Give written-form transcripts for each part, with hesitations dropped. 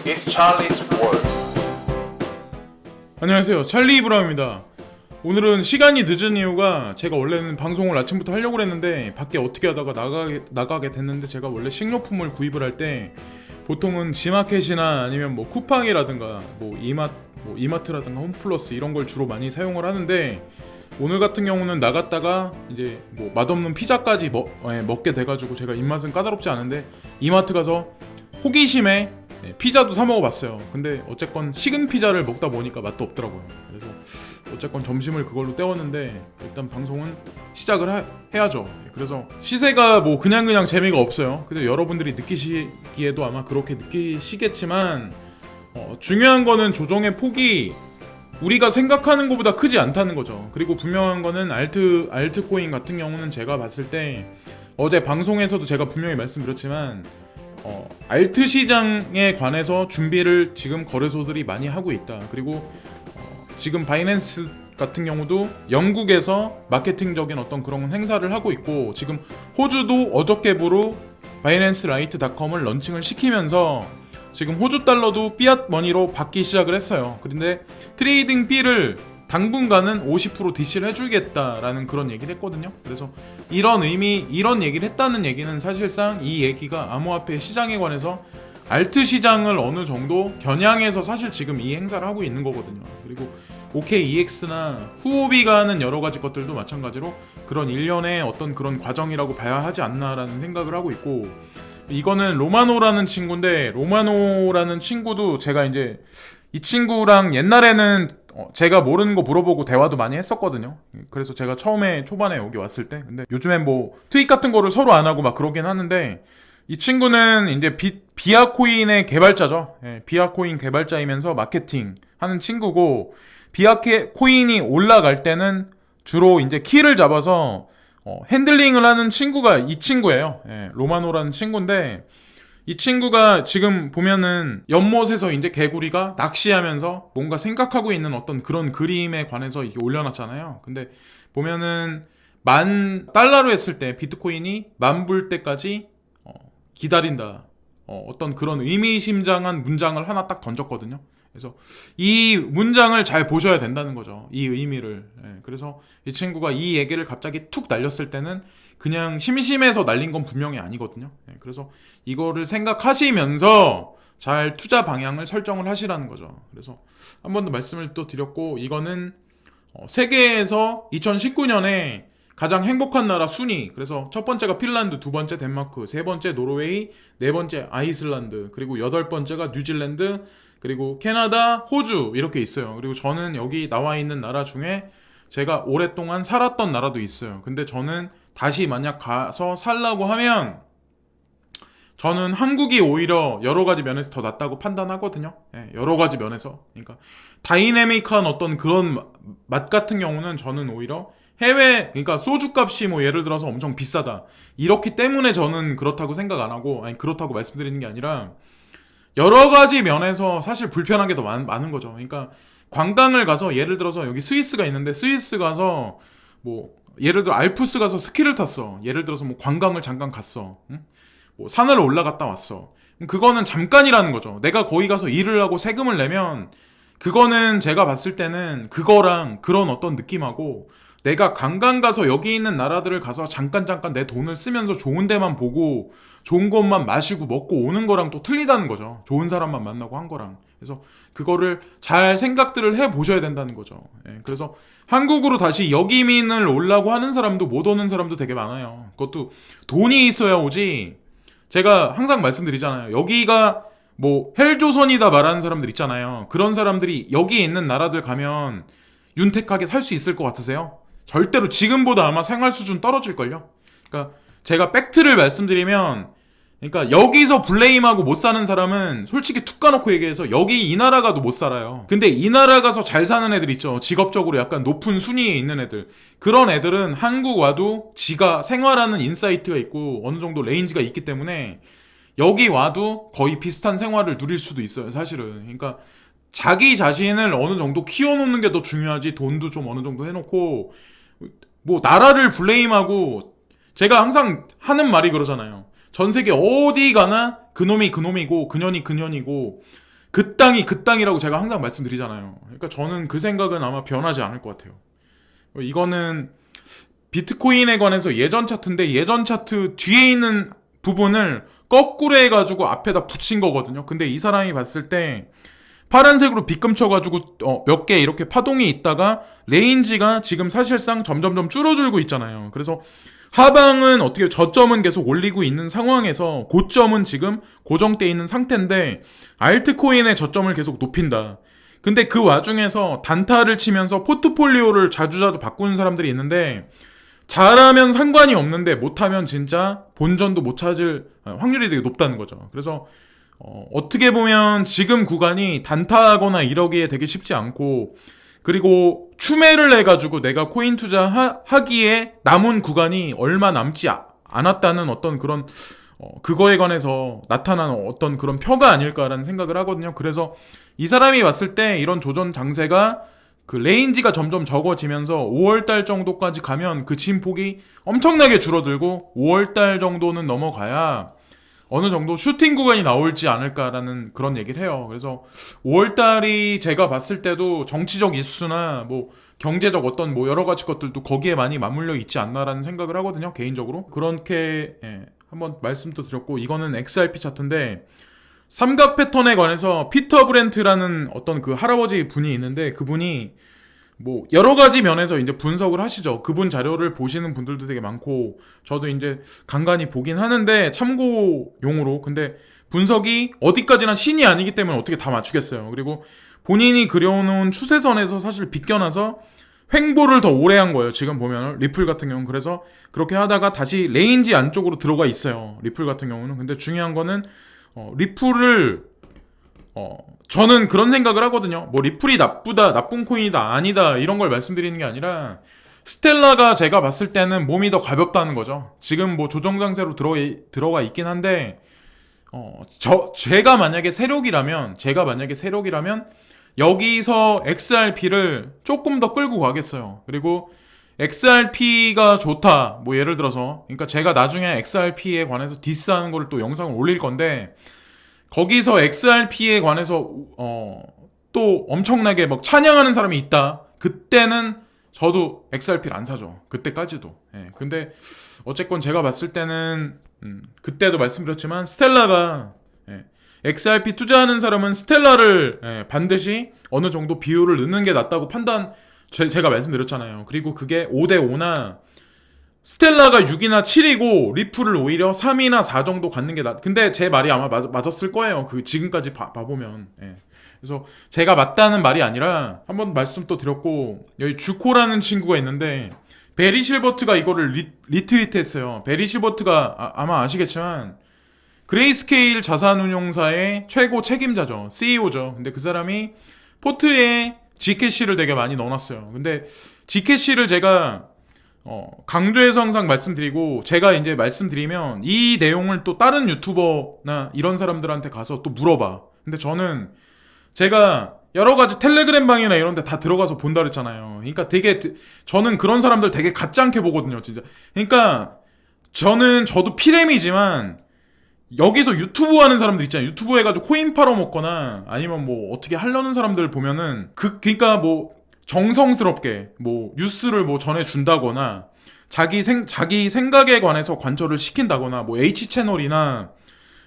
It's Charlie's World. 안녕하세요, 찰리 브라움입니다. 오늘은 시간이 늦은 이유가 제가 원래는 방송을 아침부터 하려고 했는데 밖에 어떻게 하다가 나가게 됐는데, 제가 원래 식료품을 구입을 할 때 보통은 지마켓이나 아니면 뭐 쿠팡이라든가 뭐 이마트라든가 홈플러스 이런 걸 주로 많이 사용을 하는데, 오늘 같은 경우는 나갔다가 이제 뭐 맛없는 피자까지 먹게 돼가지고 제가 입맛은 까다롭지 않은데 이마트 가서 호기심에 피자도 사 먹어봤어요. 근데 어쨌건 식은 피자를 먹다 보니까 맛도 없더라고요. 그래서 어쨌건 점심을 그걸로 때웠는데, 일단 방송은 시작을 해야죠. 그래서 시세가 뭐 그냥 재미가 없어요. 근데 여러분들이 느끼시기에도 아마 그렇게 느끼시겠지만, 중요한 거는 조정의 폭이 우리가 생각하는 것보다 크지 않다는 거죠. 그리고 분명한 거는 알트코인 같은 경우는 제가 봤을 때, 어제 방송에서도 제가 분명히 말씀드렸지만 알트 시장에 관해서 준비를 지금 거래소들이 많이 하고 있다. 그리고 지금 바이낸스 같은 경우도 영국에서 마케팅적인 어떤 그런 행사를 하고 있고, 지금 호주도 어저께부로 바이낸스 라이트닷컴을 런칭을 시키면서 지금 호주 달러도 피앗 머니로 받기 시작을 했어요. 그런데 트레이딩 비를 당분간은 50% DC를 해주겠다라는 그런 얘기를 했거든요. 그래서 이런 얘기를 했다는 얘기는 사실상 이 얘기가 암호화폐 시장에 관해서 알트 시장을 어느 정도 겨냥해서 사실 지금 이 행사를 하고 있는 거거든요. 그리고 OKEX나 후오비가 하는 여러 가지 것들도 마찬가지로 그런 일련의 어떤 그런 과정이라고 봐야 하지 않나라는 생각을 하고 있고, 이거는 로마노라는 친구인데, 로마노라는 친구도 제가 이제 이 친구랑 옛날에는 제가 모르는 거 물어보고 대화도 많이 했었거든요. 그래서 제가 초반에 여기 왔을 때, 근데 요즘엔 뭐 트윗 같은 거를 서로 안 하고 막 그러긴 하는데, 이 친구는 이제 비아코인의 개발자죠. 비아코인 개발자이면서 마케팅 하는 친구고, 비아코인이 올라갈 때는 주로 이제 키를 잡아서 핸들링을 하는 친구가 이 친구예요. 로마노라는 친구인데, 이 친구가 지금 보면은 연못에서 이제 개구리가 낚시하면서 뭔가 생각하고 있는 어떤 그런 그림에 관해서 이게 올려놨잖아요. 근데 보면은 $10,000로 했을 때 비트코인이 10,000불 때까지 기다린다. 어떤 그런 의미심장한 문장을 하나 딱 던졌거든요. 그래서 이 문장을 잘 보셔야 된다는 거죠. 이 의미를. 그래서 이 친구가 이 얘기를 갑자기 툭 날렸을 때는 그냥 심심해서 날린 건 분명히 아니거든요. 그래서 이거를 생각하시면서 잘 투자 방향을 설정을 하시라는 거죠. 그래서 한 번 더 말씀을 또 드렸고, 이거는 세계에서 2019년에 가장 행복한 나라 순위, 그래서 첫 번째가 핀란드, 두 번째 덴마크, 세 번째 노르웨이, 네 번째 아이슬란드, 그리고 여덟 번째가 뉴질랜드, 그리고 캐나다, 호주 이렇게 있어요. 그리고 저는 여기 나와 있는 나라 중에 제가 오랫동안 살았던 나라도 있어요. 근데 저는 다시 만약 가서 살라고 하면 저는 한국이 오히려 여러 가지 면에서 더 낫다고 판단하거든요. 여러 가지 면에서. 그러니까 다이내믹한 어떤 그런 맛 같은 경우는 저는 오히려 그러니까 소주값이 뭐 예를 들어서 엄청 비싸다, 이렇기 때문에 저는 그렇다고 생각 안 하고, 아니 그렇다고 말씀드리는 게 아니라 여러 가지 면에서 사실 불편한 게 더 많은 거죠. 그러니까 관광을 가서, 예를 들어서 여기 스위스가 있는데 스위스 가서 뭐 예를 들어 알프스 가서 스키를 탔어. 예를 들어서 뭐 관광을 잠깐 갔어. 응? 뭐 산을 올라갔다 왔어. 그거는 잠깐이라는 거죠. 내가 거기 가서 일을 하고 세금을 내면 그거는 제가 봤을 때는 그거랑 그런 어떤 느낌하고, 내가 관광 가서 여기 있는 나라들을 가서 잠깐 내 돈을 쓰면서 좋은 데만 보고 좋은 것만 마시고 먹고 오는 거랑 또 틀리다는 거죠. 좋은 사람만 만나고 한 거랑. 그래서 그거를 잘 생각들을 해보셔야 된다는 거죠. 그래서 한국으로 다시 역이민을 오려고 하는 사람도 못 오는 사람도 되게 많아요. 그것도 돈이 있어야 오지. 제가 항상 말씀드리잖아요. 여기가 뭐 헬조선이다 말하는 사람들 있잖아요. 그런 사람들이 여기 있는 나라들 가면 윤택하게 살 수 있을 것 같으세요? 절대로 지금보다 아마 생활 수준 떨어질걸요? 그러니까 제가 팩트를 말씀드리면, 그러니까 여기서 블레임하고 못 사는 사람은 솔직히 툭 까놓고 얘기해서 여기 이 나라 가도 못 살아요. 근데 이 나라 가서 잘 사는 애들 있죠. 직업적으로 약간 높은 순위에 있는 애들. 그런 애들은 한국 와도 지가 생활하는 인사이트가 있고 어느 정도 레인지가 있기 때문에 여기 와도 거의 비슷한 생활을 누릴 수도 있어요, 사실은. 그러니까 자기 자신을 어느 정도 키워놓는 게 더 중요하지, 돈도 좀 어느 정도 해놓고 뭐 나라를 블레임하고, 제가 항상 하는 말이 그러잖아요. 전 세계 어디 가나 그놈이 그놈이고 그년이 그년이고, 그 땅이 그 땅이라고 제가 항상 말씀드리잖아요. 그러니까 저는 그 생각은 아마 변하지 않을 것 같아요. 이거는 비트코인에 관해서 예전 차트인데 예전 차트 뒤에 있는 부분을 거꾸로 해가지고 앞에다 붙인 거거든요. 근데 이 사람이 봤을 때 파란색으로 빗금쳐가지고 몇 개 이렇게 파동이 있다가 레인지가 지금 사실상 점점점 줄어들고 있잖아요. 그래서 하방은 어떻게 저점은 계속 올리고 있는 상황에서 고점은 지금 고정돼 있는 상태인데 알트코인의 저점을 계속 높인다. 근데 그 와중에서 단타를 치면서 포트폴리오를 자주자주 바꾸는 사람들이 있는데 잘하면 상관이 없는데 못하면 진짜 본전도 못 찾을 확률이 되게 높다는 거죠. 그래서 어떻게 보면 지금 구간이 단타하거나 이러기에 되게 쉽지 않고 그리고 추매를 해가지고 내가 코인 투자하기에 남은 구간이 얼마 남지 않았다는 어떤 그런 그거에 관해서 나타나는 어떤 그런 표가 아닐까라는 생각을 하거든요. 그래서 이 사람이 봤을 때 이런 조전 장세가 그 레인지가 점점 적어지면서 5월달 정도까지 가면 그 진폭이 엄청나게 줄어들고 5월달 정도는 넘어가야 어느 정도 슈팅 구간이 나올지 않을까라는 그런 얘기를 해요. 그래서 5월달이 제가 봤을 때도 정치적 이슈나 뭐 경제적 어떤 뭐 여러 가지 것들도 거기에 많이 맞물려 있지 않나라는 생각을 하거든요. 개인적으로. 그렇게 한번 말씀도 드렸고 이거는 XRP 차트인데 삼각 패턴에 관해서 피터 브렌트라는 어떤 그 할아버지 분이 있는데 그분이 뭐 여러 가지 면에서 이제 분석을 하시죠. 그분 자료를 보시는 분들도 되게 많고 저도 이제 간간히 보긴 하는데 참고용으로. 근데 분석이 어디까지나 신이 아니기 때문에 어떻게 다 맞추겠어요. 그리고 본인이 그려놓은 추세선에서 사실 비껴나서 횡보를 더 오래 한 거예요. 지금 보면 리플 같은 경우는. 그래서 그렇게 하다가 다시 레인지 안쪽으로 들어가 있어요. 리플 같은 경우는. 근데 중요한 거는 리플을 저는 그런 생각을 하거든요. 뭐 리플이 나쁘다, 나쁜 코인이다, 아니다 이런 걸 말씀드리는 게 아니라 스텔라가 제가 봤을 때는 몸이 더 가볍다는 거죠. 지금 뭐 조정 장세로 들어가 있긴 한데 제가 만약에 세력이라면 여기서 XRP를 조금 더 끌고 가겠어요. 그리고 XRP가 좋다. 뭐 예를 들어서 그러니까 제가 나중에 XRP에 관해서 디스하는 거를 또 영상을 올릴 건데 거기서 XRP에 관해서 또 엄청나게 막 찬양하는 사람이 있다. 그때는 저도 XRP를 안 사죠. 그때까지도. 근데 어쨌건 제가 봤을 때는 그때도 말씀드렸지만 스텔라가 XRP 투자하는 사람은 스텔라를 반드시 어느 정도 비율을 넣는 게 낫다고 제가 말씀드렸잖아요. 그리고 그게 5대5나 스텔라가 6이나 7이고 리플을 오히려 3이나 4 정도 갖는 게 근데 제 말이 아마 맞았을 거예요. 그 지금까지 봐보면. 그래서 제가 맞다는 말이 아니라 한번 말씀 또 드렸고 여기 주코라는 친구가 있는데 베리 실버트가 이거를 리트윗했어요. 베리 실버트가 아마 아시겠지만 그레이스케일 자산운용사의 최고 책임자죠. CEO죠. 근데 그 사람이 포트에 G캐시를 되게 많이 넣어놨어요. 근데 G캐시를 제가 강조해서 항상 말씀드리고 제가 이제 말씀드리면 이 내용을 또 다른 유튜버나 이런 사람들한테 가서 또 물어봐. 근데 저는 제가 여러 가지 텔레그램 방이나 이런 데 다 들어가서 본다 그랬잖아요. 그러니까 저는 그런 사람들 되게 가짜않게 보거든요, 진짜. 그러니까 저도 피렘이지만 여기서 유튜브 하는 사람들 있잖아요. 유튜브 해가지고 코인 팔아먹거나 아니면 뭐 어떻게 하려는 사람들 보면은 그러니까 뭐 정성스럽게 뭐 뉴스를 뭐 전해준다거나 자기 생각에 관해서 관철을 시킨다거나 뭐 H채널이나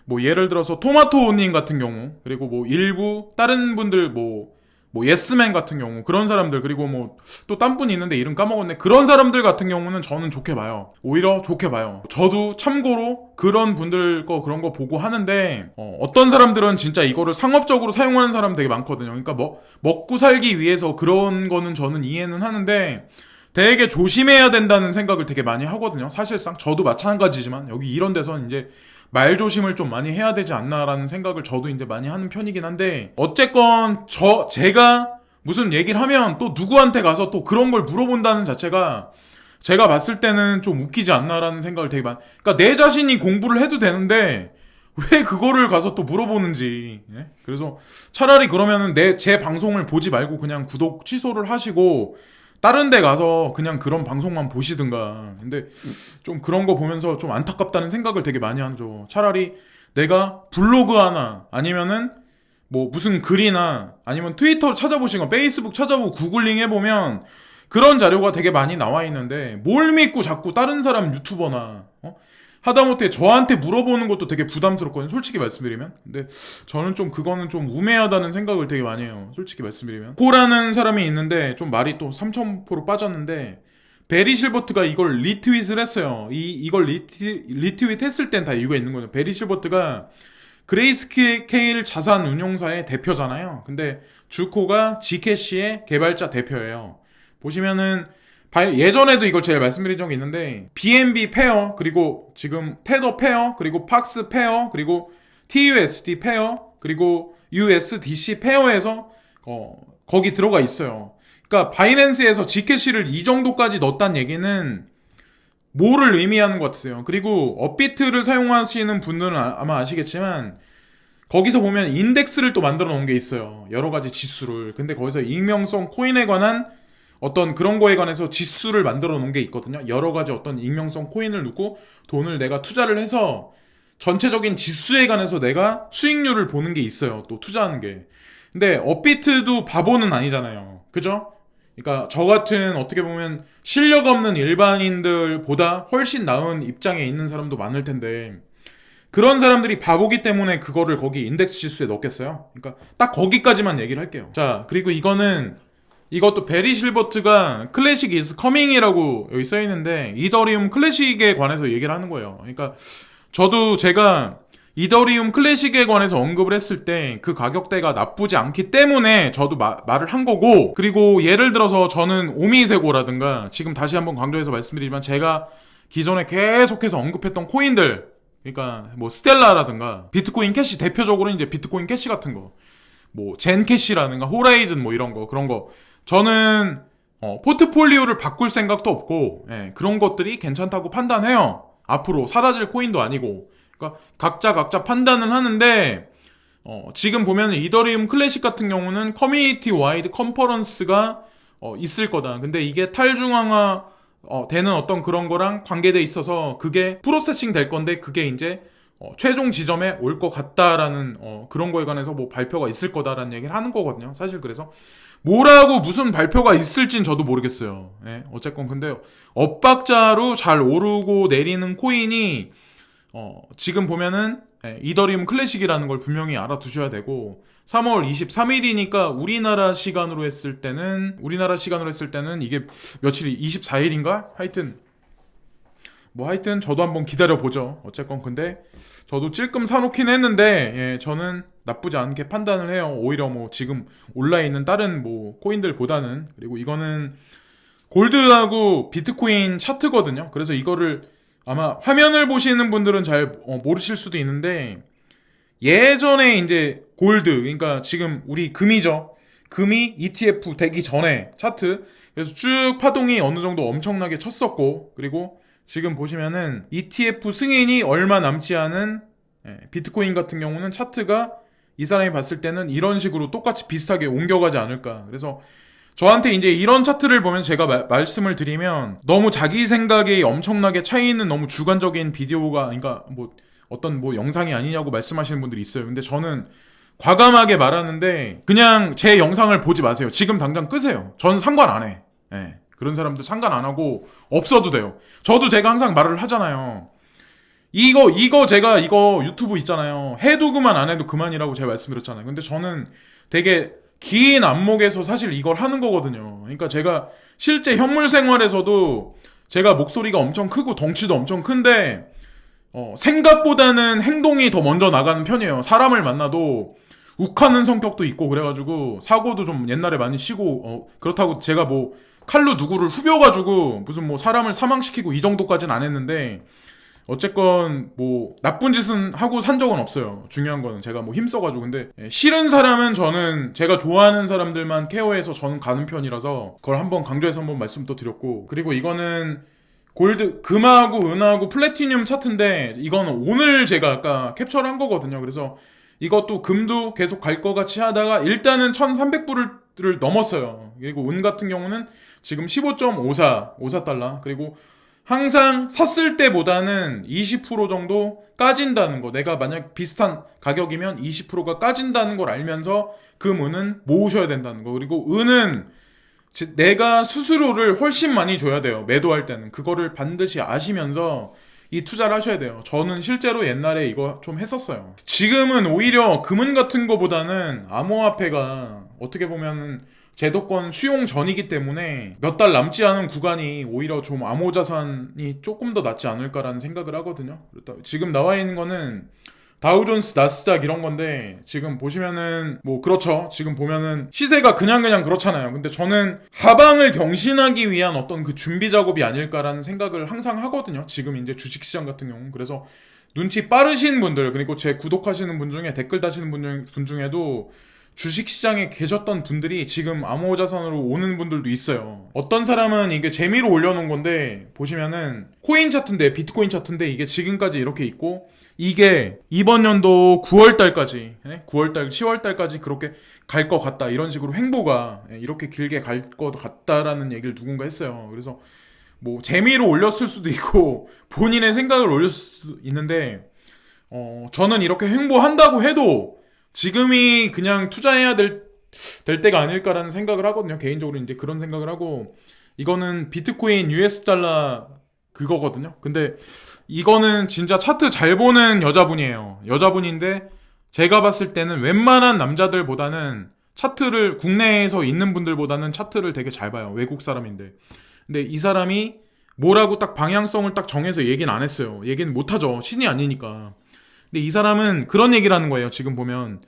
뭐 예를 들어서 토마토님 같은 경우 그리고 뭐 일부 다른 분들 뭐 예스맨 같은 경우 그런 사람들 그리고 뭐 또 딴 분이 있는데 이름 까먹었네. 그런 사람들 같은 경우는 저는 좋게 봐요. 오히려 좋게 봐요. 저도 참고로 그런 분들 그런 거 보고 하는데 어떤 사람들은 진짜 이거를 상업적으로 사용하는 사람 되게 많거든요. 그러니까 먹고 살기 위해서 그런 거는 저는 이해는 하는데 되게 조심해야 된다는 생각을 되게 많이 하거든요. 사실상 저도 마찬가지지만 여기 이런 데서는 이제 말조심을 좀 많이 해야 되지 않나라는 생각을 저도 이제 많이 하는 편이긴 한데 어쨌건 제가 무슨 얘기를 하면 또 누구한테 가서 또 그런 걸 물어본다는 자체가 제가 봤을 때는 좀 웃기지 않나라는 생각을 되게 많이 그러니까 내 자신이 공부를 해도 되는데 왜 그거를 가서 또 물어보는지. 그래서 차라리 그러면은 제 방송을 보지 말고 그냥 구독 취소를 하시고 다른 데 가서 그냥 그런 방송만 보시든가. 근데 좀 그런 거 보면서 좀 안타깝다는 생각을 되게 많이 하죠. 차라리 내가 블로그 하나 아니면은 뭐 무슨 글이나 아니면 트위터 찾아보시거나 페이스북 찾아보고 구글링 해보면 그런 자료가 되게 많이 나와 있는데 뭘 믿고 자꾸 다른 사람 유튜버나 하다못해 저한테 물어보는 것도 되게 부담스럽거든요, 솔직히 말씀드리면. 근데 저는 좀 그거는 좀 우매하다는 생각을 되게 많이 해요, 솔직히 말씀드리면. 코라는 사람이 있는데 좀 말이 또 3000% 빠졌는데 베리 실버트가 이걸 리트윗을 했어요. 이걸 리트윗 했을 땐 다 이유가 있는 거죠. 베리 실버트가 그레이스케일 자산 운용사의 대표잖아요. 근데 주코가 G캐시의 개발자 대표예요. 보시면은 예전에도 이걸 제가 말씀드린 적이 있는데 BNB 페어, 그리고 지금 테더 페어, 그리고 팍스 페어, 그리고 TUSD 페어, 그리고 USDC 페어에서 거기 들어가 있어요. 그러니까 바이낸스에서 G캐시를 이 정도까지 넣었다는 얘기는 뭐를 의미하는 것 같으세요? 그리고 업비트를 사용하시는 분들은 아마 아시겠지만 거기서 보면 인덱스를 또 만들어 놓은 게 있어요. 여러 가지 지수를. 근데 거기서 익명성 코인에 관한 어떤 그런 거에 관해서 지수를 만들어 놓은 게 있거든요. 여러 가지 어떤 익명성 코인을 넣고 돈을 내가 투자를 해서 전체적인 지수에 관해서 내가 수익률을 보는 게 있어요. 또 투자하는 게. 근데 업비트도 바보는 아니잖아요. 그죠? 그러니까 저 같은 어떻게 보면 실력 없는 일반인들보다 훨씬 나은 입장에 있는 사람도 많을 텐데 그런 사람들이 바보기 때문에 그거를 거기 인덱스 지수에 넣겠어요? 그러니까 딱 거기까지만 얘기를 할게요. 자, 그리고 이것도 베리 실버트가 클래식 is coming이라고 여기 써있는데 이더리움 클래식에 관해서 얘기를 하는 거예요. 그러니까 저도 제가 이더리움 클래식에 관해서 언급을 했을 때 그 가격대가 나쁘지 않기 때문에 저도 말을 한 거고, 그리고 예를 들어서 저는 오미세고라든가 지금 다시 한번 강조해서 말씀드리지만 제가 기존에 계속해서 언급했던 코인들, 그러니까 뭐 스텔라라든가 비트코인 캐시, 대표적으로 이제 비트코인 캐시 같은 거, 뭐 젠캐시라든가 호라이즌 뭐 이런 거, 그런 거 저는 포트폴리오를 바꿀 생각도 없고, 그런 것들이 괜찮다고 판단해요. 앞으로 사라질 코인도 아니고. 그러니까 각자 판단은 하는데 지금 보면 이더리움 클래식 같은 경우는 커뮤니티 와이드 컨퍼런스가 있을 거다. 근데 이게 탈중앙화 되는 어떤 그런 거랑 관계돼 있어서 그게 프로세싱 될 건데 그게 이제 최종 지점에 올 것 같다라는 그런 거에 관해서 뭐 발표가 있을 거다라는 얘기를 하는 거거든요. 사실 그래서 뭐라고 무슨 발표가 있을진 저도 모르겠어요. 어쨌건 근데 엇박자로 잘 오르고 내리는 코인이 지금 보면은 이더리움 클래식이라는 걸 분명히 알아두셔야 되고, 3월 23일이니까 우리나라 시간으로 했을 때는 이게 며칠이 24일인가? 하여튼 저도 한번 기다려보죠. 어쨌건 근데 저도 찔끔 사놓긴 했는데 저는 나쁘지 않게 판단을 해요. 오히려 뭐 지금 올라있는 다른 뭐 코인들보다는. 그리고 이거는 골드하고 비트코인 차트거든요. 그래서 이거를 아마 화면을 보시는 분들은 잘 모르실 수도 있는데, 예전에 이제 골드, 그러니까 지금 우리 금이죠. 금이 ETF 되기 전에 차트. 그래서 쭉 파동이 어느 정도 엄청나게 쳤었고, 그리고 지금 보시면은 ETF 승인이 얼마 남지 않은 비트코인 같은 경우는 차트가 이 사람이 봤을 때는 이런 식으로 똑같이 비슷하게 옮겨가지 않을까. 그래서 저한테 이제 이런 차트를 보면서 제가 말씀을 드리면 너무 자기 생각에 엄청나게 차이 있는 너무 주관적인 비디오가, 그러니까 뭐 어떤 뭐 영상이 아니냐고 말씀하시는 분들이 있어요. 근데 저는 과감하게 말하는데 그냥 제 영상을 보지 마세요. 지금 당장 끄세요. 전 상관 안 해. 그런 사람들 상관 안 하고 없어도 돼요. 저도 제가 항상 말을 하잖아요. 제가 이거 유튜브 있잖아요. 해도 그만 안 해도 그만이라고 제가 말씀드렸잖아요. 근데 저는 되게 긴 안목에서 사실 이걸 하는 거거든요. 그러니까 제가 실제 현물 생활에서도 제가 목소리가 엄청 크고 덩치도 엄청 큰데 생각보다는 행동이 더 먼저 나가는 편이에요. 사람을 만나도 욱하는 성격도 있고 그래가지고 사고도 좀 옛날에 많이 치고 그렇다고 제가 뭐 칼로 누구를 후벼가지고 무슨 뭐 사람을 사망시키고 이 정도까지는 안 했는데, 어쨌건 뭐 나쁜 짓은 하고 산 적은 없어요. 중요한 거는 제가 뭐 힘써가지고. 근데 싫은 사람은 저는 제가 좋아하는 사람들만 케어해서 저는 가는 편이라서 그걸 한번 강조해서 한번 말씀 또 드렸고, 그리고 이거는 골드, 금하고 은하고 플래티늄 차트인데 이거는 오늘 제가 아까 캡처를 한 거거든요. 그래서 이것도 금도 계속 갈 것 같이 하다가 일단은 1300불을 넘었어요. 그리고 은 같은 경우는 지금 15.54달러, 그리고 항상 샀을 때보다는 20% 정도 까진다는 거. 내가 만약 비슷한 가격이면 20%가 까진다는 걸 알면서 금, 은은 모으셔야 된다는 거. 그리고 은은 내가 수수료를 훨씬 많이 줘야 돼요. 매도할 때는. 그거를 반드시 아시면서 이 투자를 하셔야 돼요. 저는 실제로 옛날에 이거 좀 했었어요. 지금은 오히려 금은 같은 거보다는 암호화폐가 어떻게 보면은 제도권 수용 전이기 때문에 몇 달 남지 않은 구간이 오히려 좀 암호자산이 조금 더 낫지 않을까라는 생각을 하거든요. 지금 나와 있는 거는 다우존스, 나스닥 이런 건데 지금 보시면은 뭐 그렇죠. 지금 보면은 시세가 그냥 그렇잖아요. 근데 저는 하방을 경신하기 위한 어떤 그 준비 작업이 아닐까라는 생각을 항상 하거든요. 지금 이제 주식시장 같은 경우. 그래서 눈치 빠르신 분들, 그리고 제 구독하시는 분 중에 댓글 다시는 분 중에도 주식시장에 계셨던 분들이 지금 암호자산으로 오는 분들도 있어요. 어떤 사람은 이게 재미로 올려놓은 건데 보시면은 코인 차트인데, 비트코인 차트인데 이게 지금까지 이렇게 있고 이게 이번 연도 9월달까지 9월달 10월달까지 그렇게 갈 것 같다, 이런 식으로 횡보가 이렇게 길게 갈 것 같다라는 얘기를 누군가 했어요. 그래서 뭐 재미로 올렸을 수도 있고 본인의 생각을 올렸을 수도 있는데 저는 이렇게 횡보한다고 해도 지금이 그냥 투자해야 될 때가 아닐까라는 생각을 하거든요. 개인적으로 이제 그런 생각을 하고, 이거는 비트코인 US 달러 그거거든요. 근데 이거는 진짜 차트 잘 보는 여자분이에요. 여자분인데 제가 봤을 때는 웬만한 남자들보다는 차트를, 국내에서 있는 분들보다는 차트를 되게 잘 봐요. 외국 사람인데. 근데 이 사람이 뭐라고 딱 방향성을 딱 정해서 얘기는 안 했어요. 얘기는 못 하죠. 신이 아니니까. 근데 이 사람은 그런 얘기를 하는 거예요. 지금 보면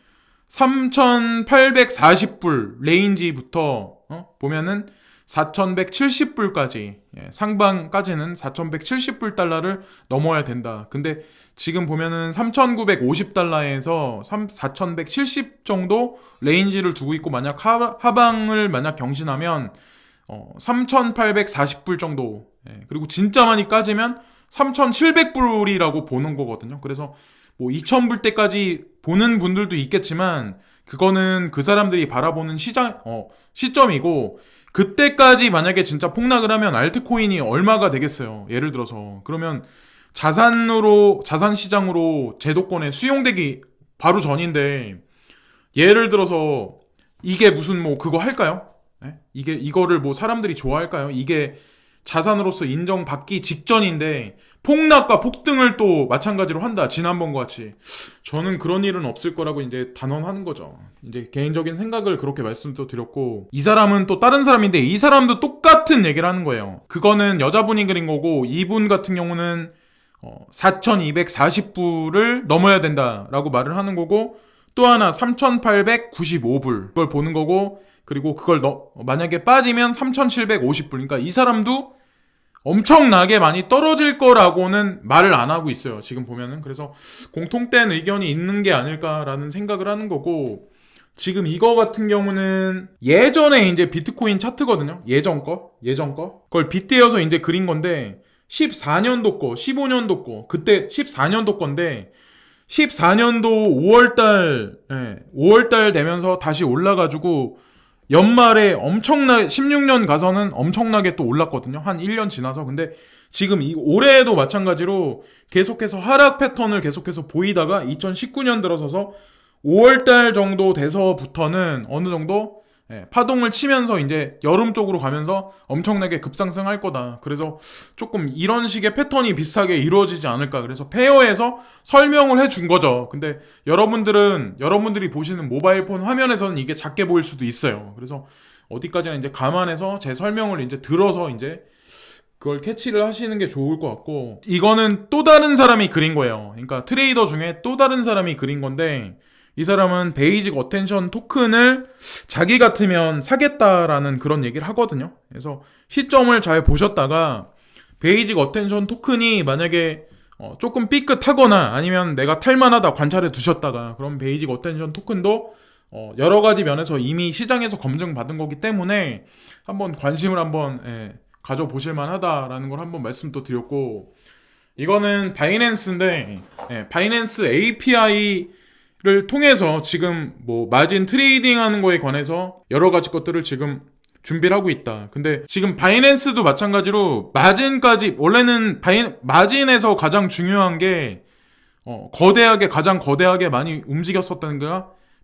3,840불 레인지부터 보면은 4,170불까지, 상방까지는 4,170불 달러를 넘어야 된다. 근데 지금 보면은 3,950달러에서 4,170 정도 레인지를 두고 있고, 만약 하방을 만약 경신하면 3,840불 정도, 그리고 진짜 많이 까지면 3,700불이라고 보는 거거든요. 그래서 뭐 2,000불 때까지 보는 분들도 있겠지만 그거는 그 사람들이 바라보는 시점이고, 그때까지 만약에 진짜 폭락을 하면 알트코인이 얼마가 되겠어요. 예를 들어서 그러면 자산 시장으로 제도권에 수용되기 바로 전인데, 예를 들어서 이게 무슨 뭐 그거 할까요? 이거를 뭐 사람들이 좋아할까요? 이게 자산으로서 인정받기 직전인데 폭락과 폭등을 또 마찬가지로 한다, 지난번과 같이. 저는 그런 일은 없을 거라고 이제 단언하는 거죠. 이제 개인적인 생각을 그렇게 말씀도 드렸고, 이 사람은 또 다른 사람인데 이 사람도 똑같은 얘기를 하는 거예요. 그거는 여자분이 그린 거고, 이분 같은 경우는 4,240불을 넘어야 된다라고 말을 하는 거고, 또 하나 3,895불 그걸 보는 거고, 그리고 그걸 만약에 빠지면 3,750불. 그러니까 이 사람도 엄청나게 많이 떨어질 거라고는 말을 안 하고 있어요. 지금 보면은. 그래서 공통된 의견이 있는 게 아닐까라는 생각을 하는 거고, 지금 이거 같은 경우는 예전에 이제 비트코인 차트거든요. 예전 거. 그걸 빗대어서 이제 그린 건데, 14년도 거, 15년도 거, 그때 14년도 건데, 14년도 5월달 되면서 다시 올라가지고, 연말에 16년 가서는 엄청나게 또 올랐거든요. 한 1년 지나서. 근데 지금 올해에도 마찬가지로 계속해서 하락 패턴을 계속해서 보이다가 2019년 들어서서 5월달 정도 돼서부터는 어느 정도 파동을 치면서 이제 여름 쪽으로 가면서 엄청나게 급상승할 거다. 그래서 조금 이런 식의 패턴이 비슷하게 이루어지지 않을까. 그래서 페어에서 설명을 해준 거죠. 근데 여러분들이 보시는 모바일폰 화면에서는 이게 작게 보일 수도 있어요. 그래서 어디까지나 이제 감안해서 제 설명을 이제 들어서 이제 그걸 캐치를 하시는 게 좋을 것 같고, 이거는 또 다른 사람이 그린 거예요. 그러니까 트레이더 중에 또 다른 사람이 그린 건데, 이 사람은 베이직 어텐션 토큰을 자기 같으면 사겠다라는 그런 얘기를 하거든요. 그래서 시점을 잘 보셨다가 베이직 어텐션 토큰이 만약에 조금 삐끗하거나 아니면 내가 탈만하다 관찰해 두셨다가, 그럼 베이직 어텐션 토큰도 여러 가지 면에서 이미 시장에서 검증받은 거기 때문에 한번 관심을 한번 가져보실 만하다라는 걸 한번 말씀도 드렸고, 이거는 바이낸스인데 바이낸스 API 를 통해서 지금 뭐 마진 트레이딩 하는 거에 관해서 여러 가지 것들을 지금 준비를 하고 있다. 근데 지금 바이낸스도 마찬가지로 마진까지, 원래는 마진에서 가장 중요한 게 가장 거대하게 많이 움직였었다는 게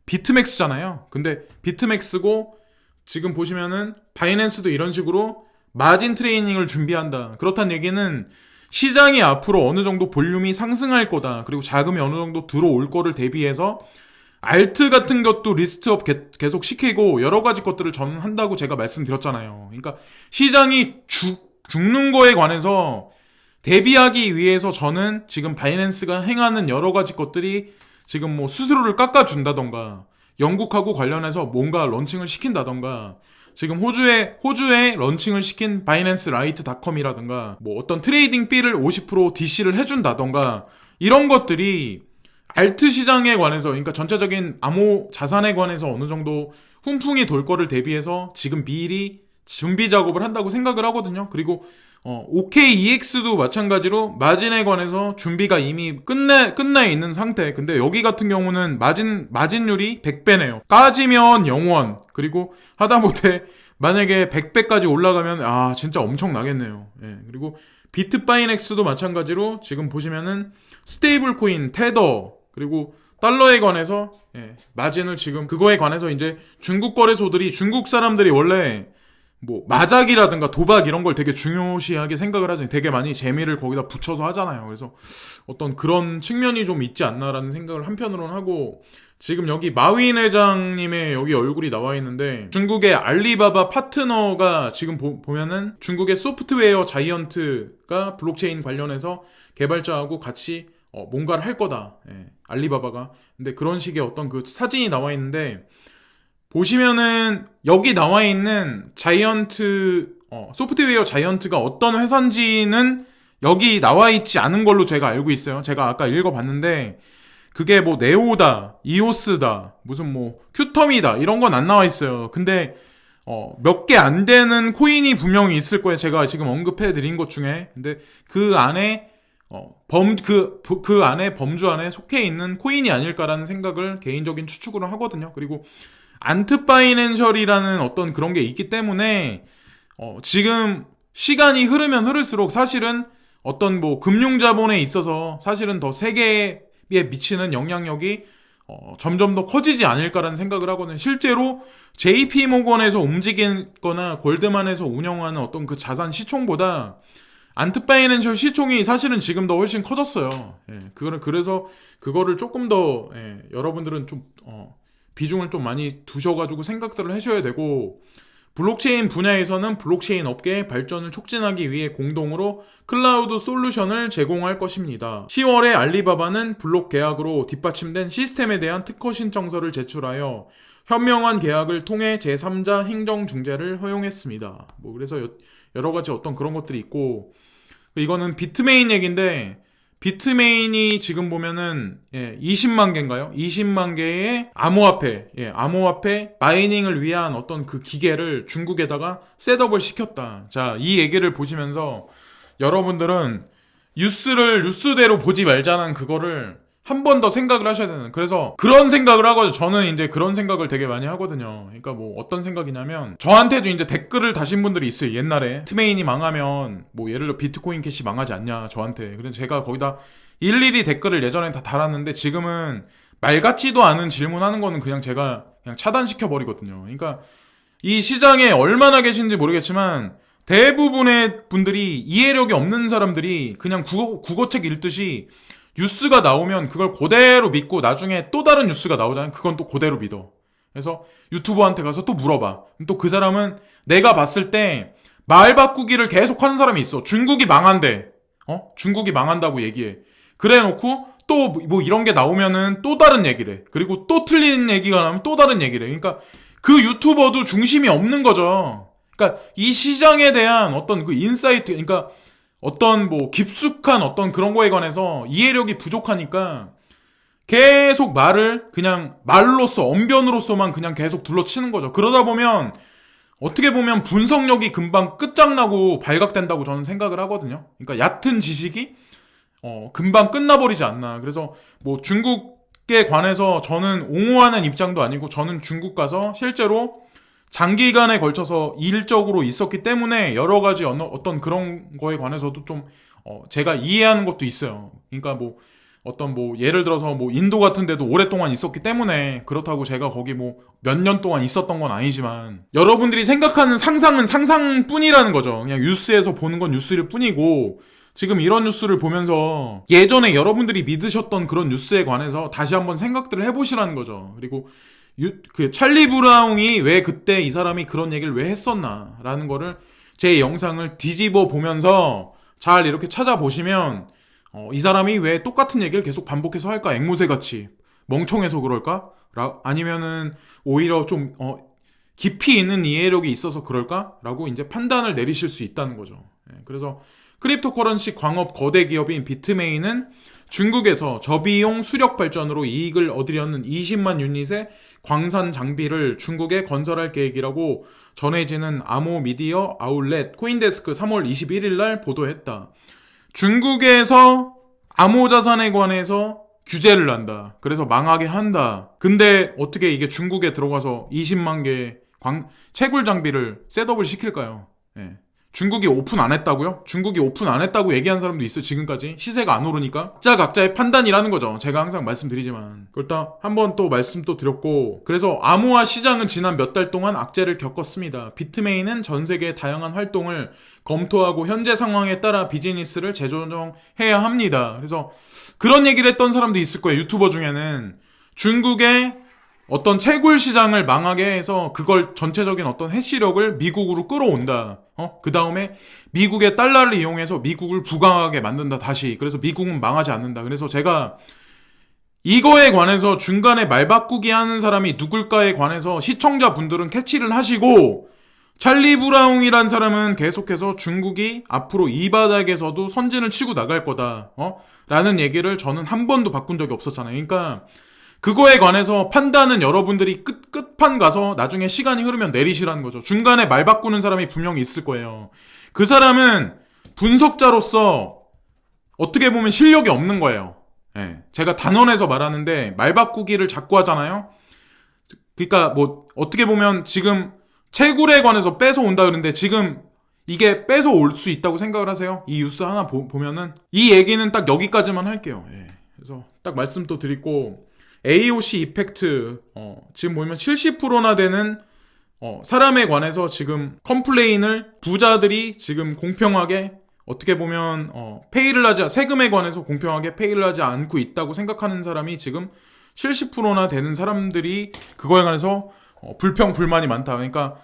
비트맥스잖아요. 근데 비트맥스고, 지금 보시면은 바이낸스도 이런 식으로 마진 트레이닝을 준비한다. 그렇다는 얘기는 시장이 앞으로 어느 정도 볼륨이 상승할 거다. 그리고 자금이 어느 정도 들어올 거를 대비해서 알트 같은 것도 리스트업 계속 시키고 여러 가지 것들을 저는 한다고 제가 말씀드렸잖아요. 그러니까 시장이 죽는 거에 관해서 대비하기 위해서 저는 지금 바이낸스가 행하는 여러 가지 것들이 지금 뭐 수수료를 깎아준다던가, 영국하고 관련해서 뭔가 런칭을 시킨다던가, 지금 호주에 런칭을 시킨 바이낸스 라이트닷컴이라든가, 뭐 어떤 트레이딩 비를 50% DC를 해준다던가, 이런 것들이 알트 시장에 관해서, 그러니까 전체적인 암호 자산에 관해서 어느 정도 훈풍이 돌 거를 대비해서 지금 미리 준비 작업을 한다고 생각을 하거든요. 그리고 OKEX도 마찬가지로 마진에 관해서 준비가 이미 끝나 있는 상태. 근데 여기 같은 경우는 마진율이 100배네요. 까지면 0원. 그리고 하다못해 만약에 100배까지 올라가면 진짜 엄청 나겠네요. 예. 그리고 비트바이넥스도 마찬가지로 지금 보시면은 스테이블 코인, 테더, 그리고 달러에 관해서 마진을 지금 그거에 관해서 이제 중국 거래소들이, 중국 사람들이 원래 뭐 마작이라든가 도박 이런 걸 되게 중요시하게 생각을 하잖아요. 되게 많이 재미를 거기다 붙여서 하잖아요. 그래서 어떤 그런 측면이 좀 있지 않나라는 생각을 한편으로는 하고, 지금 여기 마윈 회장님의 여기 얼굴이 나와 있는데, 중국의 알리바바 파트너가 지금 보면은 중국의 소프트웨어 자이언트가 블록체인 관련해서 개발자하고 같이 뭔가를 할 거다. 알리바바가. 근데 그런 식의 어떤 그 사진이 나와 있는데, 보시면은 여기 나와 있는 소프트웨어 자이언트가 어떤 회사인지는 여기 나와 있지 않은 걸로 제가 알고 있어요. 제가 아까 읽어봤는데 그게 뭐 네오다, 이오스다, 무슨 뭐 큐텀이다 이런 건 안 나와 있어요. 근데 몇 개 안 되는 코인이 분명히 있을 거예요. 제가 지금 언급해 드린 것 중에. 근데 그 안에 그 안에 범주 안에 속해 있는 코인이 아닐까라는 생각을 개인적인 추측으로 하거든요. 그리고 안트파이낸셜이라는 어떤 그런 게 있기 때문에 지금 시간이 흐르면 흐를수록 사실은 어떤 뭐 금융자본에 있어서 사실은 더 세계에 미치는 영향력이 점점 더 커지지 않을까라는 생각을 하거든요. 실제로 JP모건에서 움직이거나 골드만에서 운영하는 어떤 그 자산 시총보다 안트파이낸셜 시총이 사실은 지금 더 훨씬 커졌어요. 그래서 그거를 조금 더 여러분들은 좀 비중을 좀 많이 두셔가지고 생각들을 하셔야 되고, 블록체인 분야에서는 블록체인 업계의 발전을 촉진하기 위해 공동으로 클라우드 솔루션을 제공할 것입니다. 10월에 알리바바는 블록 계약으로 뒷받침된 시스템에 대한 특허 신청서를 제출하여 현명한 계약을 통해 제3자 행정 중재를 허용했습니다. 뭐 그래서 여러 가지 어떤 그런 것들이 있고, 이거는 비트메인 얘기인데, 비트메인이 지금 보면은 20만 개인가요? 20만 개의 암호화폐 마이닝을 위한 어떤 그 기계를 중국에다가 셋업을 시켰다. 자, 이 얘기를 보시면서 여러분들은 뉴스대로 보지 말자는 그거를 한 번 더 생각을 하셔야 되는, 그래서 그런 생각을 하거든요. 저는 이제 그런 생각을 되게 많이 하거든요. 그러니까 뭐 어떤 생각이냐면, 저한테도 이제 댓글을 다신 분들이 있어요. 옛날에 트메인이 망하면 뭐 예를 들어 비트코인 캐시 망하지 않냐 저한테. 그래서 제가 거기다 일일이 댓글을 예전에 다 달았는데, 지금은 말 같지도 않은 질문하는 거는 제가 차단시켜 버리거든요. 그러니까 이 시장에 얼마나 계신지 모르겠지만 대부분의 분들이, 이해력이 없는 사람들이 그냥 국어책 읽듯이 뉴스가 나오면 그걸 그대로 믿고 나중에 또 다른 뉴스가 나오잖아요. 그건 또 그대로 믿어. 그래서 유튜버한테 가서 또 물어봐. 또 그 사람은 내가 봤을 때 말 바꾸기를 계속 하는 사람이 있어. 중국이 망한대. 중국이 망한다고 얘기해. 그래 놓고 또 뭐 이런 게 나오면은 또 다른 얘기를 해. 그리고 또 틀린 얘기가 나오면 또 다른 얘기를 해. 그러니까 그 유튜버도 중심이 없는 거죠. 그러니까 이 시장에 대한 어떤 그 인사이트, 그러니까 어떤 뭐 깊숙한 어떤 그런 거에 관해서 이해력이 부족하니까 계속 말을 그냥 말로써, 언변으로서만 그냥 계속 둘러치는 거죠. 그러다 보면 어떻게 보면 분석력이 금방 끝장나고 발각된다고 저는 생각을 하거든요. 그러니까 얕은 지식이 금방 끝나버리지 않나. 그래서 뭐 중국에 관해서 저는 옹호하는 입장도 아니고, 저는 중국 가서 실제로 장기간에 걸쳐서 일적으로 있었기 때문에 여러 가지 어떤 그런 거에 관해서도 좀 제가 이해하는 것도 있어요. 그러니까 뭐 어떤 뭐 예를 들어서 뭐 인도 같은 데도 오랫동안 있었기 때문에 그렇다고 제가 거기 뭐 몇 년 동안 있었던 건 아니지만 여러분들이 생각하는 상상은 상상뿐이라는 거죠. 그냥 뉴스에서 보는 건 뉴스일 뿐이고 지금 이런 뉴스를 보면서 예전에 여러분들이 믿으셨던 그런 뉴스에 관해서 다시 한번 생각들을 해보시라는 거죠. 그리고 그 찰리 브라운이 왜 그때 이 사람이 그런 얘기를 왜 했었나라는 거를 제 영상을 뒤집어 보면서 잘 이렇게 찾아보시면 이 사람이 왜 똑같은 얘기를 계속 반복해서 할까? 앵무새같이 멍청해서 그럴까? 아니면은 오히려 좀 깊이 있는 이해력이 있어서 그럴까? 라고 이제 판단을 내리실 수 있다는 거죠. 그래서 크립토커런시 광업 거대 기업인 비트메인은 중국에서 저비용 수력 발전으로 이익을 얻으려는 20만 유닛의 광산 장비를 중국에 건설할 계획이라고 전해지는 아모 미디어 아울렛 코인데스크 3월 21일 날 보도했다. 중국에서 암호자산에 관해서 규제를 한다. 그래서 망하게 한다. 근데 어떻게 이게 중국에 들어가서 20만 개의 채굴 장비를 셋업을 시킬까요? 예. 중국이 오픈 안 했다고요? 중국이 오픈 안 했다고 얘기한 사람도 있어요, 지금까지. 시세가 안 오르니까. 각자의 판단이라는 거죠. 제가 항상 말씀드리지만. 일단 한번 또 말씀 또 드렸고, 그래서 암호화 시장은 지난 몇 달 동안 악재를 겪었습니다. 비트메인은 전 세계의 다양한 활동을 검토하고 현재 상황에 따라 비즈니스를 재조정해야 합니다. 그래서 그런 얘기를 했던 사람도 있을 거예요, 유튜버 중에는. 중국의 어떤 채굴 시장을 망하게 해서 그걸 전체적인 어떤 해시력을 미국으로 끌어온다. 그 다음에 미국의 달러를 이용해서 미국을 부강하게 만든다, 다시. 그래서 미국은 망하지 않는다. 그래서 제가 이거에 관해서 중간에 말 바꾸기 하는 사람이 누굴까에 관해서 시청자분들은 캐치를 하시고, 찰리 브라운이란 사람은 계속해서 중국이 앞으로 이 바닥에서도 선진을 치고 나갈 거다. 라는 얘기를 저는 한 번도 바꾼 적이 없었잖아요. 그러니까 그거에 관해서 판단은 여러분들이 끝판 가서 나중에 시간이 흐르면 내리시라는 거죠. 중간에 말 바꾸는 사람이 분명히 있을 거예요. 그 사람은 분석자로서 어떻게 보면 실력이 없는 거예요. 예. 제가 단언해서 말하는데 말 바꾸기를 자꾸 하잖아요. 그러니까 뭐 어떻게 보면 지금 채굴에 관해서 뺏어온다 그러는데 지금 이게 뺏어올 수 있다고 생각을 하세요? 이 뉴스 하나 보면은 이 얘기는 딱 여기까지만 할게요. 예. 그래서 딱 말씀 또 드리고, AOC 이펙트 지금 보면 70%나 되는 사람에 관해서 지금 컴플레인을 부자들이 지금 공평하게 어떻게 보면 페이를 하지, 세금에 관해서 공평하게 페이를 하지 않고 있다고 생각하는 사람이 지금 70%나 되는 사람들이 그거에 관해서 불평 불만이 많다. 그러니까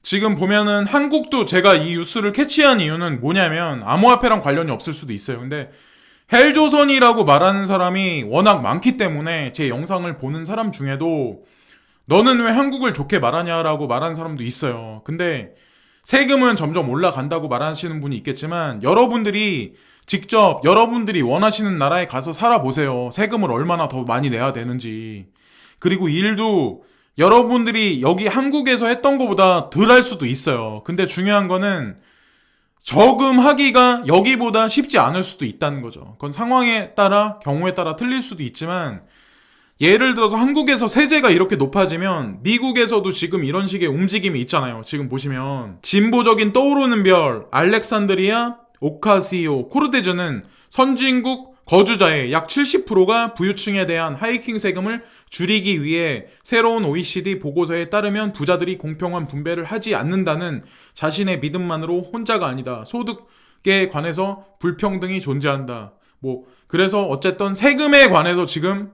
지금 보면은 한국도, 제가 이 뉴스를 캐치한 이유는 뭐냐면 암호화폐랑 관련이 없을 수도 있어요. 근데 헬조선이라고 말하는 사람이 워낙 많기 때문에 제 영상을 보는 사람 중에도 너는 왜 한국을 좋게 말하냐라고 말하는 사람도 있어요. 근데 세금은 점점 올라간다고 말하시는 분이 있겠지만 여러분들이 직접 여러분들이 원하시는 나라에 가서 살아보세요. 세금을 얼마나 더 많이 내야 되는지. 그리고 일도 여러분들이 여기 한국에서 했던 것보다 덜 할 수도 있어요. 근데 중요한 거는 저금하기가 여기보다 쉽지 않을 수도 있다는 거죠. 그건 상황에 따라, 경우에 따라 틀릴 수도 있지만, 예를 들어서 한국에서 세제가 이렇게 높아지면 미국에서도 지금 이런 식의 움직임이 있잖아요. 지금 보시면 진보적인 떠오르는 별 알렉산드리아 오카시오 코르테즈는 선진국 거주자의 약 70%가 부유층에 대한 하이킹 세금을 줄이기 위해 새로운 OECD 보고서에 따르면 부자들이 공평한 분배를 하지 않는다는 자신의 믿음만으로 혼자가 아니다. 소득에 관해서 불평등이 존재한다. 그래서 어쨌든 세금에 관해서 지금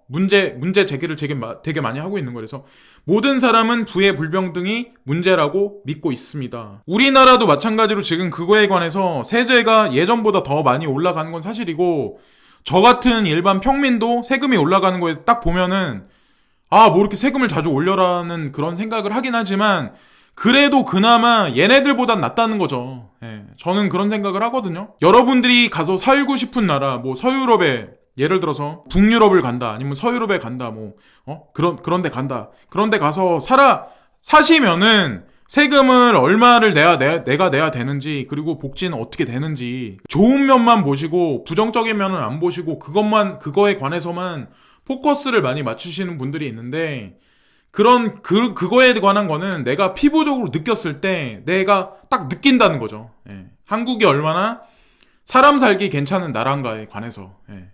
문제 제기를 되게 많이 하고 있는 거라서 모든 사람은 부의 불평등이 문제라고 믿고 있습니다. 우리나라도 마찬가지로 지금 그거에 관해서 세제가 예전보다 더 많이 올라가는 건 사실이고, 저 같은 일반 평민도 세금이 올라가는 거에 딱 보면은 뭐 이렇게 세금을 자주 올려라는 그런 생각을 하긴 하지만, 그래도 그나마 얘네들보단 낫다는 거죠. 예, 저는 그런 생각을 하거든요. 여러분들이 가서 살고 싶은 나라, 서유럽에, 예를 들어서 북유럽을 간다, 아니면 서유럽에 간다, 그런 데 간다. 그런 데 가서 사시면은 세금을 얼마를 내가 내야 되는지, 그리고 복지는 어떻게 되는지, 좋은 면만 보시고 부정적인 면은 안 보시고 그거에 관해서만 포커스를 많이 맞추시는 분들이 있는데, 그거에 관한 거는 내가 피부적으로 느꼈을 때 내가 딱 느낀다는 거죠. 예. 한국이 얼마나 사람 살기 괜찮은 나라인가에 관해서. 예.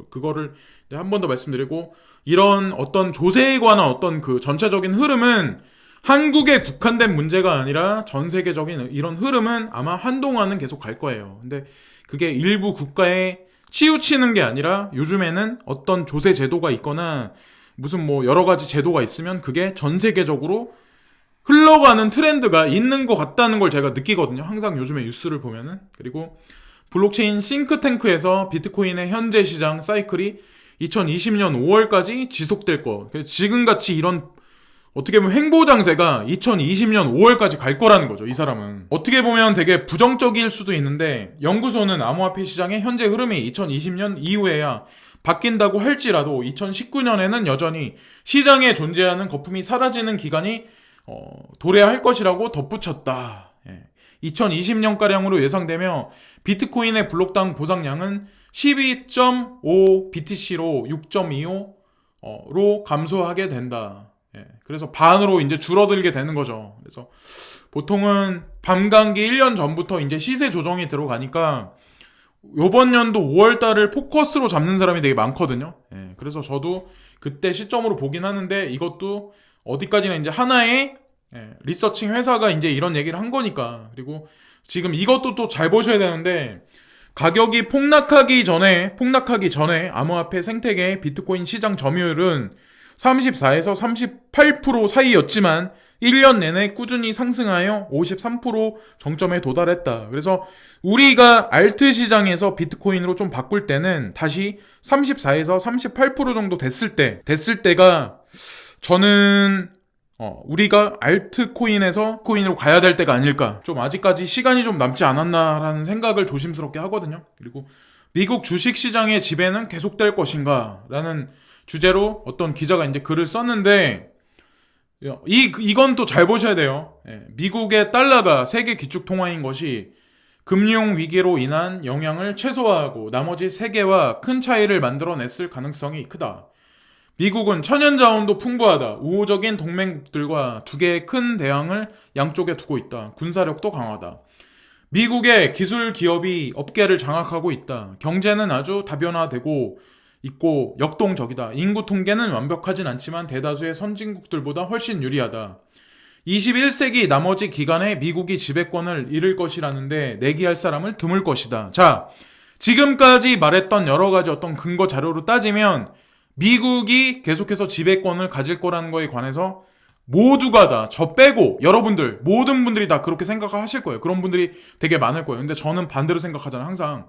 그거를 한 번 더 말씀드리고, 이런 어떤 조세에 관한 어떤 그 전체적인 흐름은 한국에 국한된 문제가 아니라 전 세계적인 이런 흐름은 아마 한동안은 계속 갈 거예요. 근데 그게 일부 국가에 치우치는 게 아니라 요즘에는 어떤 조세 제도가 있거나 무슨 뭐 여러 가지 제도가 있으면 그게 전 세계적으로 흘러가는 트렌드가 있는 것 같다는 걸 제가 느끼거든요. 항상 요즘에 뉴스를 보면은. 그리고 블록체인 싱크탱크에서 비트코인의 현재 시장 사이클이 2020년 5월까지 지속될 거. 지금같이 이런 어떻게 보면 횡보장세가 2020년 5월까지 갈 거라는 거죠. 이 사람은. 어떻게 보면 되게 부정적일 수도 있는데, 연구소는 암호화폐 시장의 현재 흐름이 2020년 이후에야 바뀐다고 할지라도 2019년에는 여전히 시장에 존재하는 거품이 사라지는 기간이 도래할 것이라고 덧붙였다. 2020년가량으로 예상되며 비트코인의 블록당 보상량은 12.5 BTC로 6.25로 감소하게 된다. 그래서 반으로 이제 줄어들게 되는 거죠. 그래서 보통은 밤감기 1년 전부터 이제 시세 조정이 들어가니까 요번 연도 5월달을 포커스로 잡는 사람이 되게 많거든요. 그래서 저도 그때 시점으로 보긴 하는데, 이것도 어디까지나 이제 하나의 리서칭 회사가 이제 이런 얘기를 한 거니까. 그리고 지금 이것도 또 잘 보셔야 되는데, 가격이 폭락하기 전에 암호화폐 생태계 비트코인 시장 점유율은 34에서 38% 사이였지만 1년 내내 꾸준히 상승하여 53% 정점에 도달했다. 그래서 우리가 알트 시장에서 비트코인으로 좀 바꿀 때는 다시 34에서 38% 정도 됐을 때가 저는 우리가 알트코인에서 코인으로 가야 될 때가 아닐까. 좀 아직까지 시간이 좀 남지 않았나라는 생각을 조심스럽게 하거든요. 그리고 미국 주식시장의 지배는 계속될 것인가 라는 주제로 어떤 기자가 이제 글을 썼는데, 이건 또 잘 보셔야 돼요. 미국의 달러가 세계 기축 통화인 것이 금융 위기로 인한 영향을 최소화하고 나머지 세계와 큰 차이를 만들어냈을 가능성이 크다. 미국은 천연 자원도 풍부하다. 우호적인 동맹국들과 두 개의 큰 대항을 양쪽에 두고 있다. 군사력도 강하다. 미국의 기술 기업이 업계를 장악하고 있다. 경제는 아주 다변화되고 있고 역동적이다. 인구 통계는 완벽하진 않지만 대다수의 선진국들보다 훨씬 유리하다. 21세기 나머지 기간에 미국이 지배권을 잃을 것이라는데 내기할 사람을 드물 것이다. 자, 지금까지 말했던 여러 가지 어떤 근거 자료로 따지면 미국이 계속해서 지배권을 가질 거라는 거에 관해서 모두가 다, 저 빼고 여러분들 모든 분들이 다 그렇게 생각하실 거예요. 그런 분들이 되게 많을 거예요. 근데 저는 반대로 생각하잖아요, 항상.